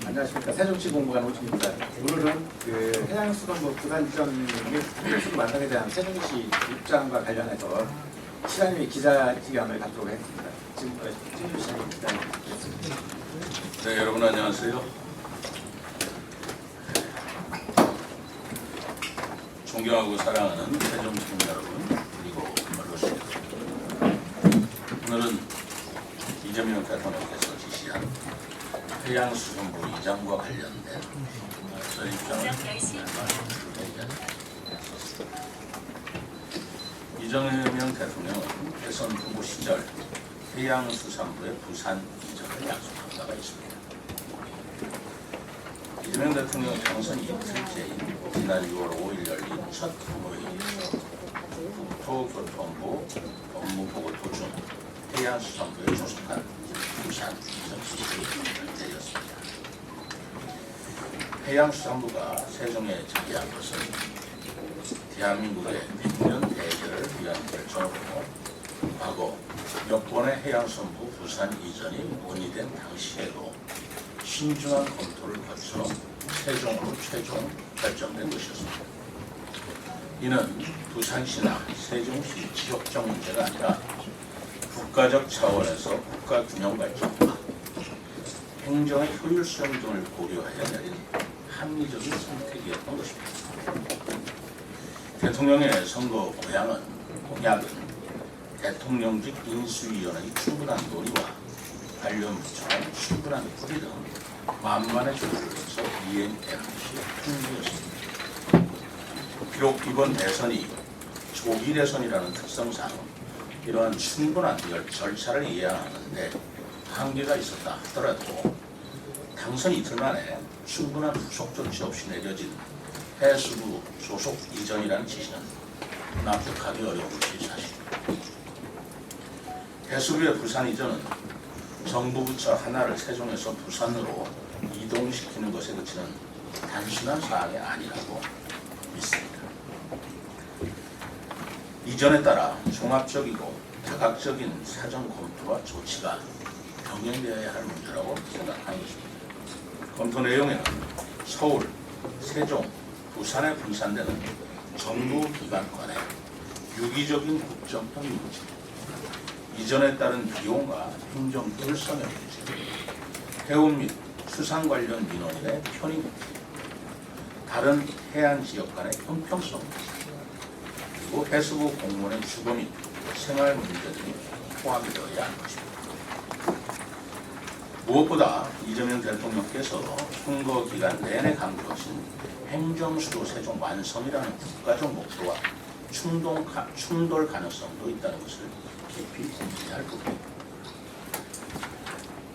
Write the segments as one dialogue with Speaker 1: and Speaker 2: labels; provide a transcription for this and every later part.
Speaker 1: 안녕하십니까. 세종시공무관 오준입니다. 오늘은 그 해양수산부 부산지점 및 해수부 완성에 대한 세종시 입장과 관련해서 시장님이 기자회견을 갖도록 했습니다. 지금부터 최민주 시장님 기자회견.
Speaker 2: 네, 여러분 안녕하세요. 존경하고 사랑하는 세종시민 여러분, 그리고 언론인 여러분. 오늘은 이재명 대통령께서 지시한 해양수산부 이장과 관련된 저희 입장을 말씀드리겠습니다. 이재명 대통령은 대선 후보 시절 해양수산부의 부산 이전을 약속한 바가 있습니다. 이재명 대통령 당선 이틀째인 지난 6월 5일 열린 첫 국무회의에서 국토교통부 업무보고 도중 해양수산부에 조속한 부산 이전 지시를 결정했습니다. 해양수산부가 세종에 자리한 것은 대한민국의 100년 대계를 위한 결정으로 과거 몇 번의 해양수산부 부산 이전이 논의된 당시에도 신중한 검토를 거쳐 세종으로 최종 결정된 것이었습니다. 이는 부산시나 세종시 지역적 문제가 아니라 국가적 차원에서 국가 균형 발전과 행정의 효율성 등을 고려하여 내린 합리적인 선택이었던 것입니다. 대통령의 선거 공약은 대통령직 인수위원회의 충분한 논의와 관련 부처의 충분한 뿌리 등 만반의 조율을 해서 이행되는 것이 핵심이었습니다. 비록 이번 대선이 조기 대선이라는 특성상 이러한 충분한 절차를 이해하는데 한계가 있었다 하더라도 당선 이틀 만에 충분한 후속 조치 없이 내려진 해수부 소속 이전이라는 지시는 납득하기 어려운 것이 사실입니다. 해수부의 부산 이전은 정부 부처 하나를 세종에서 부산으로 이동시키는 것에 그치는 단순한 사항이 아니라고 믿습니다. 이전에 따라 종합적이고 다각적인 사전 검토와 조치가 병행되어야 할 문제라고 생각하는 것입니다. 검토 내용에는 서울, 세종, 부산에 분산되는 정부 기관 간의 유기적인 국정형 문제, 이전에 따른 비용과 행정 효율성의 문제, 해운 및 수산 관련 민원인의 편의 문제, 다른 해안 지역 간의 형평성 문제, 그리고 해수부 공무원의 주거 및 생활 문제 등이 포함이 되어야 할 것입니다. 무엇보다 이재명 대통령께서 선거 기간 내내 강조하신 행정수도 세종 완성이라는 국가적 목표와 충돌 가능성도 있다는 것을 깊이 고민해야 할 부분입니다.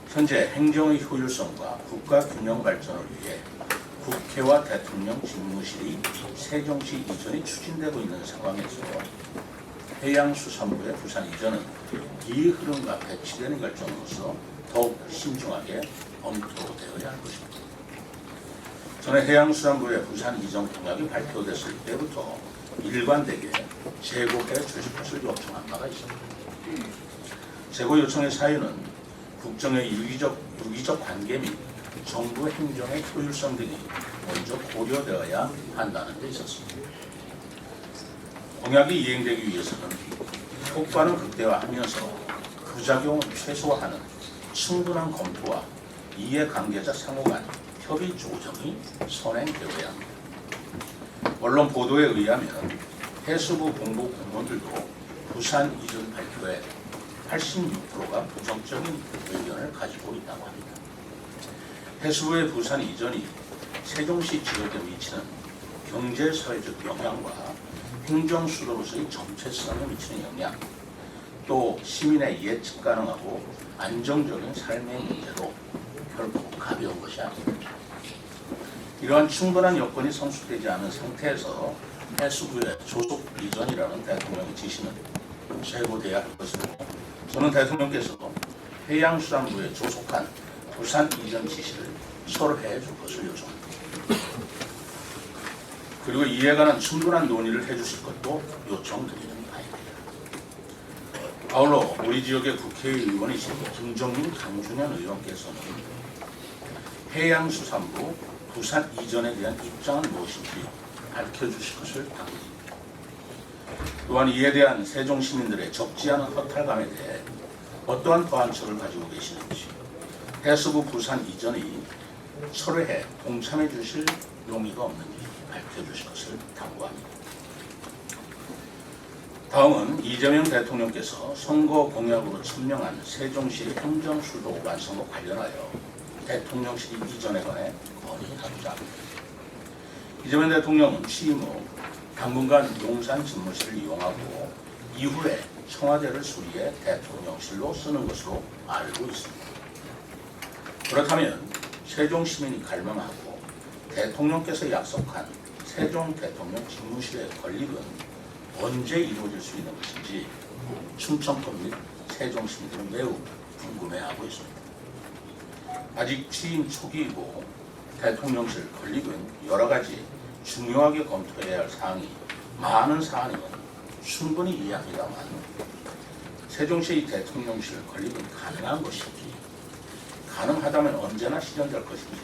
Speaker 2: 현재 행정의 효율성과 국가 균형 발전을 위해 국회와 대통령 집무실이 세종시 이전이 추진되고 있는 상황에서 해양수산부의 부산 이전은 이 흐름과 배치되는 결정으로서 더욱 신중하게 검토되어야 할 것입니다. 전에 해양수산부의 부산 이전 공약이 발표됐을 때부터 일관되게 재고에 조직것을 요청한 바가 있습니다. 재고 요청의 사유는 국정의 유기적 관계 및 정부 행정의 효율성 등이 먼저 고려되어야 한다는 데 있었습니다. 공약이 이행되기 위해서는 효과는 극대화하면서 부작용을 최소화하는 충분한 검토와 이해관계자 상호 간 협의 조정이 선행되어야 합니다. 언론 보도에 의하면 해수부 본부 공무원들도 부산 이전 발표에 86%가 부정적인 의견을 가지고 있다고 합니다. 해수부의 부산 이전이 세종시 지역에 미치는 경제 사회적 영향과 행정 수도로서의 정체성에 미치는 영향, 또 시민의 예측 가능하고 안정적인 삶의 문제도 결코 가벼운 것이 아닙니다. 이러한 충분한 여건이 성숙되지 않은 상태에서 해수부의 조속 이전이라는 대통령의 지시는 재고돼야 할 것이고, 저는 대통령께서도 해양수산부의 조속한 부산 이전 지시를 설해줄 것을 요청합니다. 그리고 이에 관한 충분한 논의를 해주실 것도 요청드리는 바입니다. 아울러 우리 지역의 국회의원이신 김종민 강준현 의원께서는 해양수산부 부산 이전에 대한 입장은 무엇인지 밝혀주실 것을 당부드립니다. 또한 이에 대한 세종 시민들의 적지 않은 허탈감에 대해 어떠한 보완책을 가지고 계시는지, 해수부 부산 이전이 철회에 동참해 주실 용의가 없는지 밝혀주실 것을 당부합니다. 다음은 이재명 대통령께서 선거 공약으로 천명한 세종시 행정수도 완성과 관련하여 대통령실 이전에 관해 건의하고자 합니다. 이재명 대통령은 취임 후 당분간 용산 집무실을 이용하고 이후에 청와대를 수리해 대통령실로 쓰는 것으로 알고 있습니다. 그렇다면 세종 시민이 갈망하고 대통령께서 약속한 세종 대통령 집무실의 건립은 언제 이루어질 수 있는 것인지 충청권 및 세종 시민들은 매우 궁금해하고 있습니다. 아직 취임 초기이고 대통령실 건립은 여러 가지 중요하게 검토해야 할 사항이 많은 사안임은 충분히 이해합니다만, 세종시의 대통령실 건립은 가능한 것인지, 가능하다면 언제나 실현될 것인지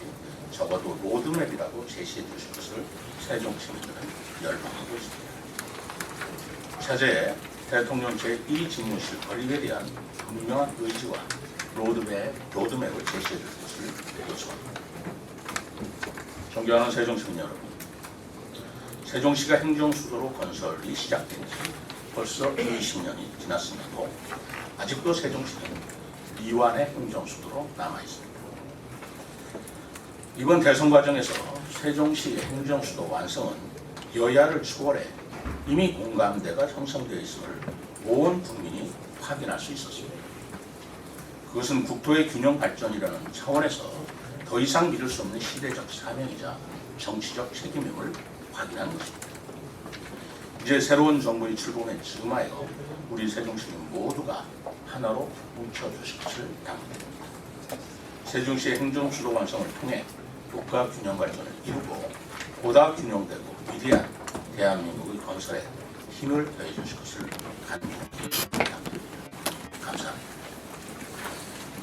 Speaker 2: 적어도 로드맵이라도 제시해 주실 것을 세종 시민들은 열망하고 있습니다. 차제에 대통령 제1 집무실 건립에 대한 분명한 의지와 로드맵을 제시해 줄 것을 요청합니다. 존경하는 세종 시민 여러분, 세종시가 행정수도로 건설이 시작된 지 벌써 20년이 지났음에도 아직도 세종시는 미완의 행정수도로 남아있습니다. 이번 대선 과정에서 세종시 행정수도 완성은 여야를 초월해 이미 공감대가 형성되어 있음을 온 국민이 확인할 수 있었습니다. 그것은 국토의 균형 발전이라는 차원에서 더 이상 미룰 수 없는 시대적 사명이자 정치적 책임임을 확인한 것입니다. 이제 새로운 정부의 출범에 즈음하여 우리 세종시민 모두가 하나로 뭉쳐주실 것을 당부드립니다. 세종시의 행정수도 완성을 통해 국가 균형 발전을 이루고 보다 균형되고 위대한 대한민국의 건설에 힘을 더해 주실 것을 간곡히 부탁드립니다. 감사합니다.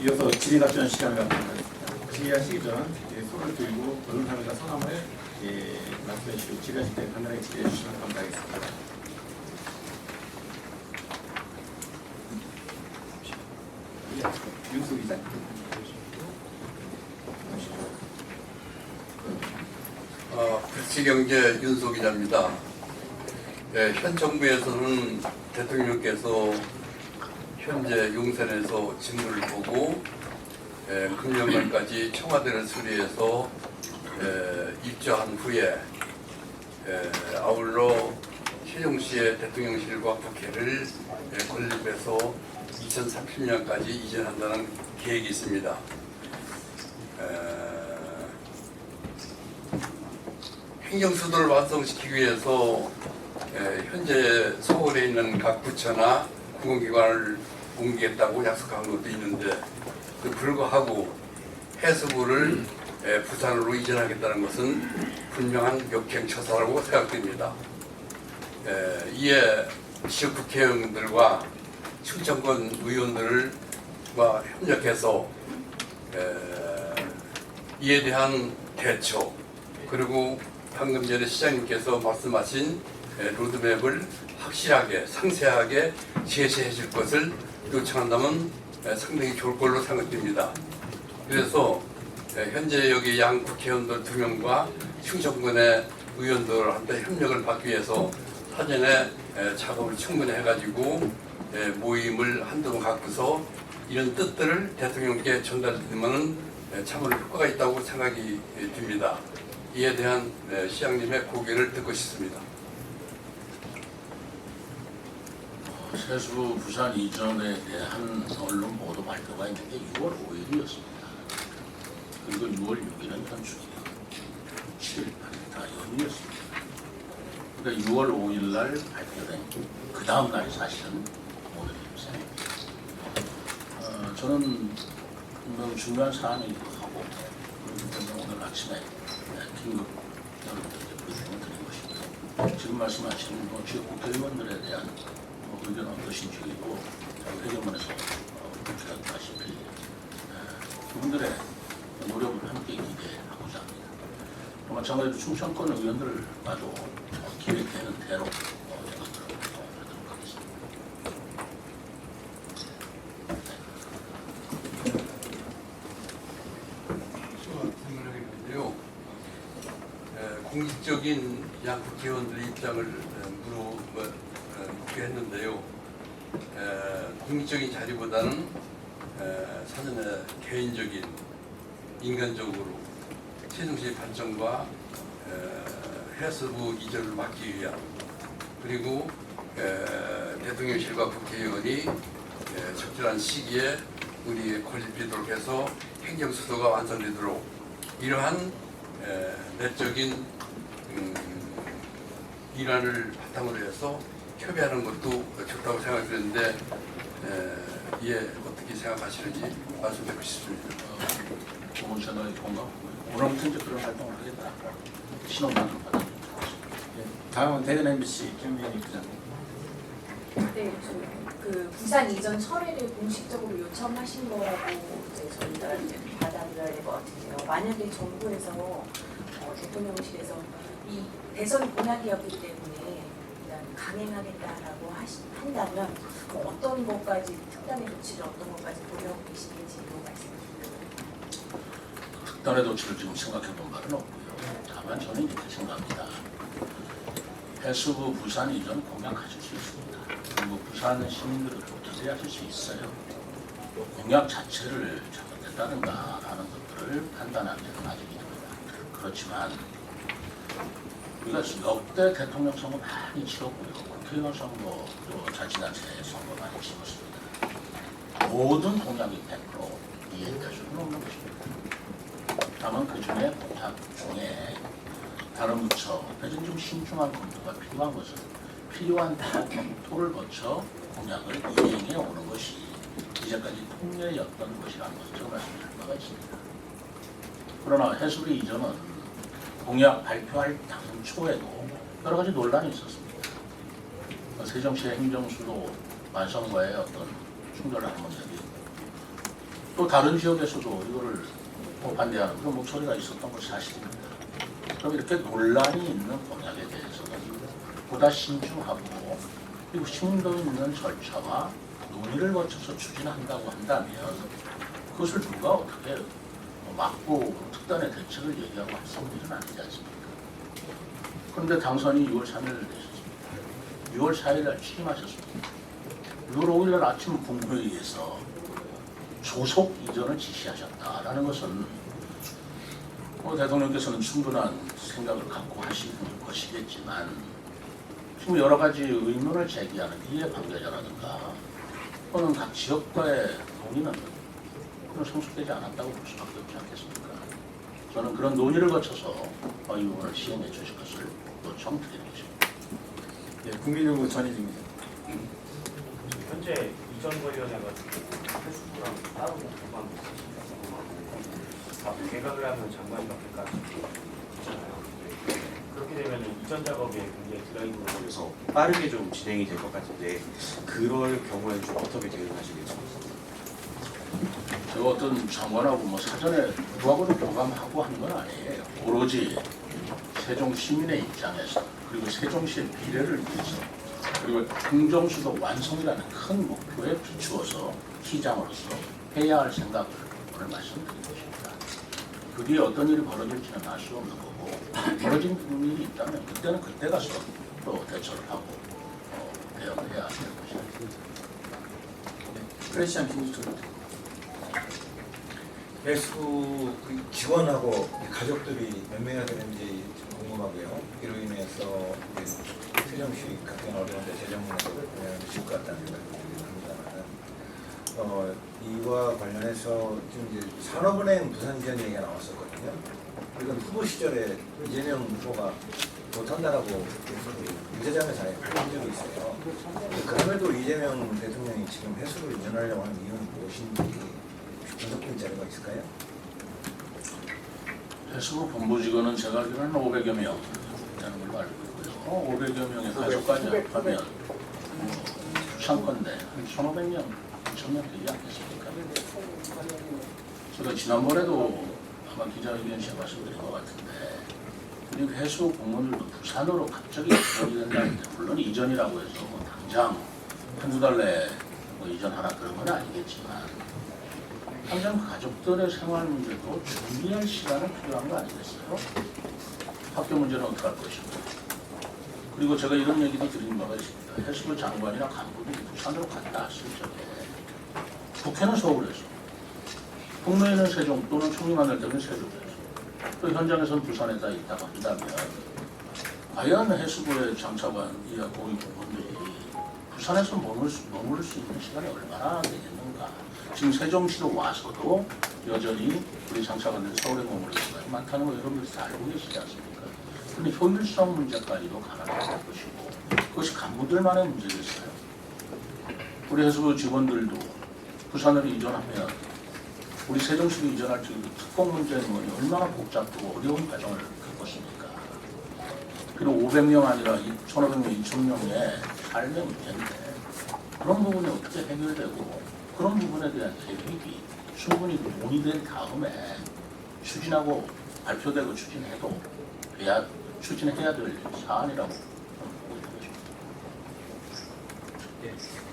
Speaker 1: 이어서 질의답변 시간을 갖도록 하겠습니다. 질의하시기 전 손을 들고 언론사무사 성함을 말씀해 주시고 질의하실 때 간단하게 질의해 주시면 감사하겠습니다. 윤수 기자님.
Speaker 3: 불치경제 윤소 기자입니다. 현 정부에서는 대통령께서 현재 용산에서 직무를 보고 금년말까지 청와대를 수리해서 입주한 후에 아울러 세종시의 대통령실과 국회를 건립해서 2030년까지 이전한다는 계획이 있습니다. 행정수도를 완성시키기 위해서 현재 서울에 있는 각 부처나 공공기관을 옮기겠다고 약속한 것도 있는데, 그 불구하고 해수부를 부산으로 이전하겠다는 것은 분명한 역행처사라고 생각됩니다. 이에 지역 국회의원들과 충청권 의원들과 협력해서 이에 대한 대처, 그리고 방금 전에 시장님께서 말씀하신 로드맵을 확실하게 상세하게 제시해 줄 것을 요청한다면 상당히 좋을 걸로 생각됩니다. 그래서 현재 여기 양 국회의원들 2명과 충청권의 의원들한테 협력을 받기 위해서 사전에 작업을 충분히 해가지고 모임을 한두 번 갖고서 이런 뜻들을 대통령께 전달드리면 참으로 효과가 있다고 생각이 듭니다. 이에 대한 시장님의 고개를 듣고 싶습니다.
Speaker 2: 세수부 부산 이전에 대한 언론 보도 발표가 있는 게 6월 5일이었습니다. 그리고 6월 6일은 현충일이고 7일, 8일 다 연휴였습니다. 그러니까 6월 5일 날 발표된 그 다음 날이 사실은 오늘 생입니다. 저는 분명 중요한 사안이기도 하고, 그렇기 때문에 오늘 아침에 긴급 여러분들께 브리핑을 드린 것입니다. 지금 말씀하신 지역 국회의원들에 대한 의견은 어떠신지 그리고 회견문에서 밝혔다시피 그분들의 노력을 함께 기대하고자 합니다. 또 마찬가지로 충청권 의원들과도 기획되는 대로 연락을 하도록 하겠습니다.
Speaker 3: 생각하겠는데요. 공식적인 양 국회의원들의 입장을 묻게 했는데요. 공식적인 자리보다는 사전에 개인적인 인간적으로 세종시의 발전과 해수부 이전을 막기 위한 그리고 대통령실과 국회의원이 적절한 시기에 우리의 건립되도록 해서 행정수도가 완성되도록 이러한 내적인 일환을 바탕으로 해서 협의하는 것도 좋다고 생각드는데 이에 어떻게 생각하시는지 말씀 듣고 싶습니다.
Speaker 2: 좋은 생각이 공감. 오늘부터 이제 그런 활동을 하겠다. 신호만을 받아주니다.
Speaker 1: 다음은 대전 MBC 김민희 부장님.
Speaker 4: 네, 그 부산 이전 철회를 공식적으로 요청하신 거라고 이제 저희가 이제 받아들여야 될 것 같은데요. 만약에 정부에서 대통령실에서 이 대선 공약이었기 때문에 일단 강행하겠다라고 한다면 어떤 것까지 특단의 조치를 어떤 것까지 고려하고 계시는지 말씀해 주세요.
Speaker 2: 특단의 조치를 지금 생각해 본 바는 없고요. 다만 저는 이렇게 생각합니다. 해수부 부산 이전 공약하실 수 있습니다. 그리고 부산 시민들을 기대하실 수 있어요. 공약 자체를 잘못했다는가 하는 것들을 판단하기는 아직 이릅니다. 그렇지만 우리가 역대 대통령 선거 많이 치렀고요. 국회의원 선거, 또 자치단체 선거 많이 치렀습니다. 모든 공약이 100% 이행될 수는 없는 것입니다. 다만 그 중에 공약 중에 다른 부처, 그래서 좀 신중한 검토가 필요한 것은 필요한 검토를 거쳐 공약을 이행해 오는 것이 이제까지 통례였던 것이라는 것을 말씀드릴 바가 있습니다. 그러나 해수부 이전은 공약 발표할 당초에도 여러 가지 논란이 있었습니다. 세종시의 행정수도 완성과의 어떤 충돌하는 문제도 있고 또 다른 지역에서도 이거를 반대하는 그런 목소리가 있었던 것이 사실입니다. 그럼 이렇게 논란이 있는 공약에 대해서는 보다 신중하고 그리고 심도 있는 절차와 논의를 거쳐서 추진한다고 한다면 그것을 누가 어떻게 막고 특단의 대책을 얘기하고 할 성질은 아니지 않습니까? 그런데 당선이 6월 3일을 되셨습니다. 6월 4일날 취임하셨습니다. 6월 5일날 아침 국무회의에서 조속 이전을 지시하셨다라는 것은 대통령께서는 충분한 생각을 갖고 하시는 것이겠지만 지금 여러 가지 의문을 제기하는 이해 관계자라든가 또는 각 지역과의 논의는 그런 성숙되지 않았다고 볼 수밖에 없지 않겠습니까? 저는 그런 논의를 거쳐서 이 부분을 시행해 주실 것을 요청드리는 것입니다.
Speaker 1: 네, 국민의힘 전희진입니다.
Speaker 5: 현재 이전 관련해가지고 해수부랑 따로 법안도 있으시고 개각을 하면 장관이 바뀔까 있잖아요. 그렇게 되면 이전 작업에 굉장히 드라이브를 해서 빠르게 좀 진행이 될 것 같은데 그럴 경우에는 좀 어떻게 대응하시겠습니까?
Speaker 2: 제가 어떤 장관하고 사전에 누구하고도 교감하고 하는 건 아니에요. 오로지 세종 시민의 입장에서 그리고 세종시의 미래를 위해서 그리고 행정수도 완성이라는 큰 목표에 비추어서 시장으로서 해야 할 생각을 오늘 말씀드린 것입니다. 그 뒤에 어떤 일이 벌어질지는 알 수 없는 거고 벌어진 일이 있다면 그때는 그때 가서 또 대처를 하고 대응을 해야 될 것입니다.
Speaker 1: 크리스찬 김주철.
Speaker 6: 해수부 지원하고 가족들이 몇 명이나 되는지 좀 궁금하고요. 이로 인해서 세종시 같은 어려운데 재정문에도 영향을 줄 것 같다는 생각이 듭니다만 이와 관련해서 지금 이제 산업은행 부산 지원 얘기가 나왔었거든요. 이건 후보 시절에 이재명 후보가 못한다라고 유세장에서 밝힌 적이 있어요. 그럼에도 이재명 대통령이 지금 해수를 이전하려고 하는 이유는 무엇인지 분석된 자료가 있을까요?
Speaker 2: 해수부 본부직원은 제가 알기로는 500여 명 되는 걸로 알고 있고요. 500여 명의 가족까지 합하면 부산건데 한 1,500명, 2,000명 되지 않겠습니까? 제가 지난번에도 아마 기자회견에서 말씀드린 것 같은데 우리 해수 공무원들도 부산으로 갑자기 이전이 된다는데 물론 이전이라고 해서 뭐 당장 한두 달 내에 뭐 이전하라 그런 건 아니겠지만 당장 가족들의 생활 문제도 준비할 시간은 필요한 거 아니겠어요? 학교 문제는 어떻게 할 것이고 그리고 제가 이런 얘기도 드린 바가 있습니다. 해수부 장관이나 간부들이 부산으로 갔다 왔을 적에 국회는 서울에서 국내에는 세종 또는 총리만날 때는 세종에서 또 현장에서는 부산에다 있다고 한다면 과연 해수부의 장차관이야 고위공무원들이 부산에서 머물 수 있는 시간이 얼마나 되겠는가. 지금 세종시로 와서도 여전히 우리 장차관들이 서울에 머무를 시간이 많다는 거 여러분들이 다 알고 계시지 않습니까? 그런데 효율성 문제까지도 감안해야 할 것이고 그것이 간부들만의 문제겠어요. 우리 해수부 직원들도 부산으로 이전하면 우리 세종시로 이전할 적에 특공 문제는 얼마나 복잡하고 어려운 과정을 겪었습니까? 그리고 500명 아니라 1,500명, 2,000명의 삶의 문제인데 그런 부분이 어떻게 해결되고 그런 부분에 대한 계획이 충분히 논의된 다음에 추진하고 발표되고 추진해야 될 사안이라고 보고 있는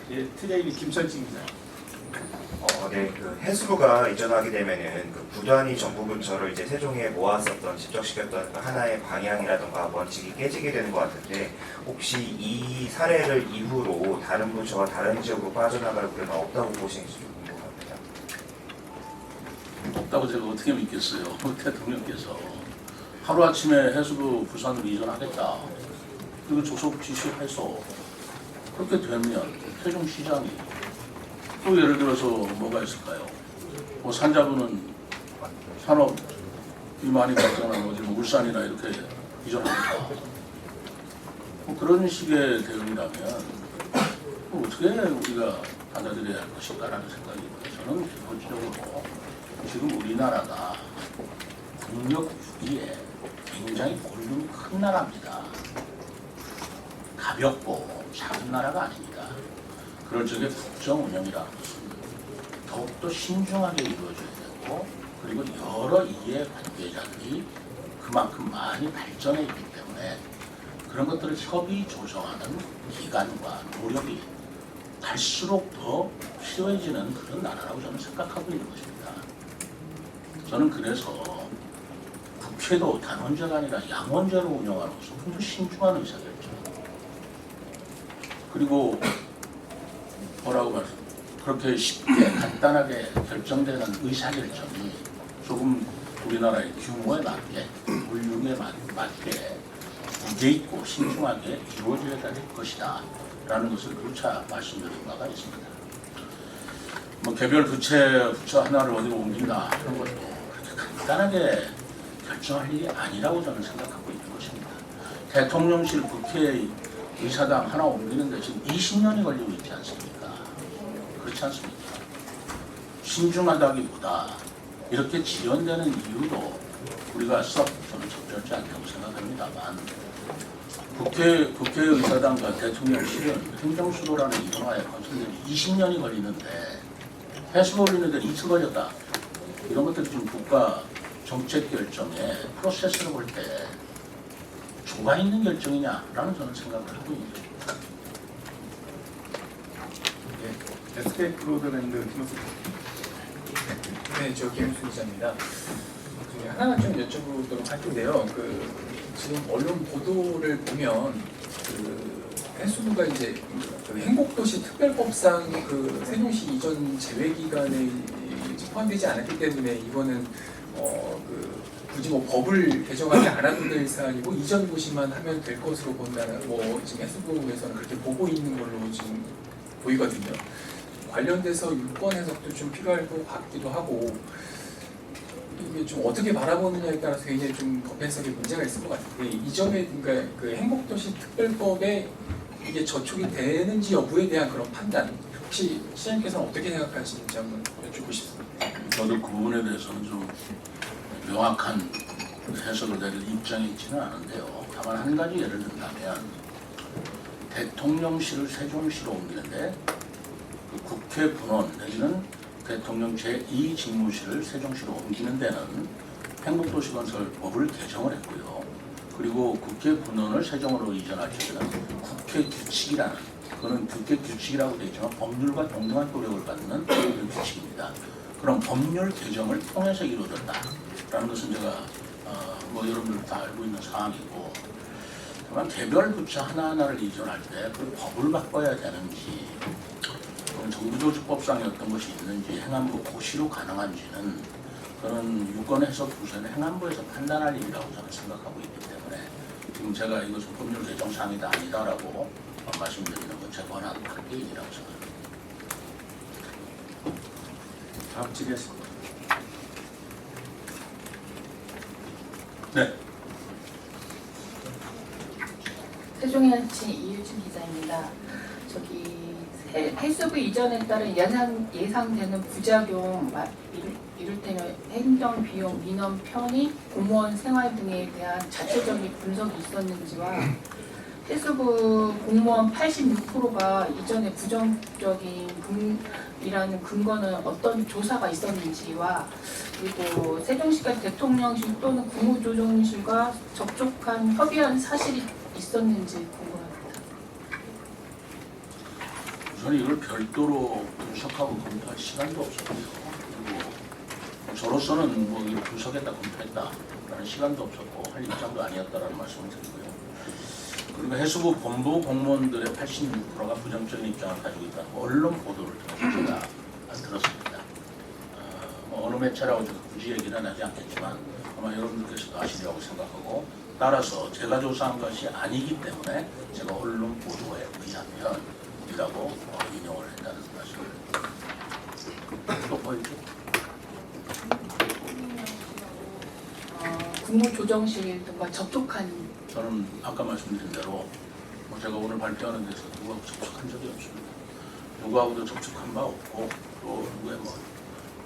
Speaker 2: 것입니다.
Speaker 1: TJB 김철진 기자.
Speaker 7: 네, 그 해수부가 이전하게 되면은 그 부단위 정부 부처를 이제 세종에 모았었던 집적시켰던 그 하나의 방향이라든가 원칙이 깨지게 되는 것 같은데 혹시 이 사례를 이후로 다른 부처가 다른 지역으로 빠져나갈 우려는 없다고 보시는지 궁금합니다.
Speaker 2: 없다고 제가 어떻게 믿겠어요. 대통령께서 하루아침에 해수부 부산으로 이전하겠다. 그리고 조속 지시해서 그렇게 되면 세종시장이 또 예를 들어서 뭐가 있을까요? 뭐 산자부는 산업이 많이 발전한 어디 뭐 울산이나 이렇게 이전하겠다. 뭐 그런 식의 대응이라면 뭐 어떻게 우리가 받아들여야 할 것인가라는 생각이 저는 기본적으로 지금 우리나라가 국력 주기에 굉장히 볼륨이 큰 나라입니다. 가볍고 작은 나라가 아닙니다. 그럴 적에 국정 운영이라는 것은 더욱더 신중하게 이루어져야 되고 그리고 여러 이해 관계자들이 그만큼 많이 발전해 있기 때문에 그런 것들을 협의 조정하는 기간과 노력이 갈수록 더 필요해지는 그런 나라라고 저는 생각하고 있는 것입니다. 저는 그래서 국회도 단원제가 아니라 양원제로 운영하면서 좀 더 신중한 의사결정 그리고 뭐라고 말씀 그렇게 쉽게 간단하게 결정되는 의사결정이 조금 우리나라의 규모에 맞게 물류에 맞게 무게 있고 신중하게 이루어져야 될 것이다 라는 것을 누차 말씀드린 바가 있습니다. 뭐 개별 부처 하나를 어디로 옮긴다 하는 것도 그렇게 간단하게 결정할 일이 아니라고 저는 생각하고 있는 것입니다. 대통령실 국회 의사당 하나 옮기는데 지금 20년이 걸리고 있지 않습니까? 그렇지 않습니까? 신중하다기보다 이렇게 지연되는 이유도 우리가 썩 저는 적절치 않다고 생각합니다만 국회의사당과 대통령실은 행정수도라는 이름하에 건설된 20년이 걸리는데 해수부 올리는데 이틀 걸렸다. 이런 것들이 지금 국가 정책 결정의 프로세스를 볼 때 조가 있는 결정이냐라는 저는 생각을 하고 있는 것입니다.
Speaker 1: SK 브로드밴드 김호수.
Speaker 8: 네, 저 김우수 기자입니다. 하나만 좀 여쭤보도록 할 텐데요. 지금 언론 보도를 보면 해수부가 이제 행복도시 특별법상 세종시 이전 제외 기간에 포함되지 않았기 때문에 이거는 굳이 뭐 법을 개정하지 않아도 될 사안이고 이전 고시만 하면 될 것으로 본다는 지금 해수부에서는 그렇게 보고 있는 걸로 지금 보이거든요. 관련돼서 유권 해석도 좀 필요할 것 같기도 하고 이게 좀 어떻게 바라보느냐에 따라서 굉장히 좀 법해석에 문제가 있을 것 같은데 이전에 그러니까 그 행복도시 특별법에 이게 저촉이 되는지 여부에 대한 그런 판단 혹시 시장님께서는 어떻게 생각하시는지 한번 여쭙고 싶습니다.
Speaker 2: 저도 그 부분에 대해서는 좀 명확한 해석을 내릴 입장에 있지는 않은데요. 다만 한 가지 예를 든다면 대통령실을 세종시로 옮기는데 그 국회 분원 내지는 대통령 제2직무실을 세종시로 옮기는 데는 행복도시건설법을 개정을 했고요. 그리고 국회 분원을 세종으로 이전할 때는 국회 규칙이라는, 그거는 국회 규칙이라고 되어 있지만 법률과 동등한 효력을 받는 규칙입니다. 그런 법률 개정을 통해서 이루어졌다라는 것은 제가 뭐 여러분들 다 알고 있는 사항이고, 다만 개별 부처 하나하나를 이전할 때 그 법을 바꿔야 되는지, 정부조직법상의 어떤 것이 있는지, 행안부 고시로 가능한지는 그런 유권 해석 부서는 행안부에서 판단할 일이라고 저는 생각하고 있기 때문에 지금 제가 이것은 법률 개정 사항이다 아니다라고 말씀드리는 건 제 권한 밖이라고 생각합니다.
Speaker 1: 다음 질의하십니다.
Speaker 2: 네.
Speaker 9: 세종현치 이유진 기자입니다. 저기 해수부 이전에 따른 예상되는 부작용, 이를테면 행정 비용, 민원 편의, 공무원 생활 등에 대한 자체적인 분석이 있었는지와 해수부 공무원 86%가 이전에 부정적인 이라는 근거는 어떤 조사가 있었는지와, 그리고 세종시가 대통령실 또는 국무조정실과 접촉한 협의한 사실이 있었는지 궁금합니다.
Speaker 2: 저는 이걸 별도로 분석하고 검토할 시간도 없었고요. 그리고 저로서는 뭐 이걸 분석했다 검토했다라는 시간도 없었고 할 입장도 아니었다라는 말씀을 드리고요. 그리고 해수부 본부 공무원들의 86%가 부정적인 입장을 가지고 있다는 언론 보도를 통해서 제가 들었습니다. 뭐 어느 매체라고 제가 굳이 얘기는 하지 않겠지만 아마 여러분들께서도 아시리라고 생각하고, 따라서 제가 조사한 것이 아니기 때문에 제가 언론 보도에 의하면이라고 인용을 했다는 말씀을 또 보여줘.
Speaker 9: 국무조정실 등과 접촉한,
Speaker 2: 저는 아까 말씀드린 대로 뭐 제가 오늘 발표하는 데서 누구하고 접촉한 적이 없습니다. 누구하고도 접촉한 바 없고, 또 누구의 뭐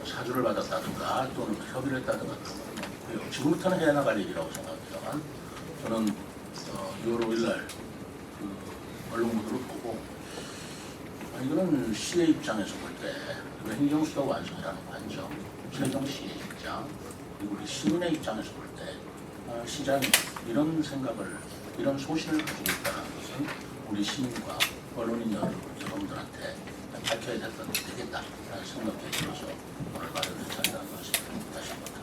Speaker 2: 사주를 받았다든가 또는 협의를 했다든가 그런 건 없고요. 지금부터는 해나갈 일이라고 생각합니다만, 저는 6월 5일 날 그 언론 보도를 보고 이거는 시의 입장에서 볼 때, 그리고 행정수도 완성이라는 관점, 세종시의 입장, 그리고 우리 시민의 입장에서 볼 때 시장이 이런 생각을, 이런 소신을 가지고 있다는 것은 우리 시민과 언론인 여러분들한테 밝혀야 되겠다라는 생각이 들어서 오늘 마련을 한다는 것을 다시 한번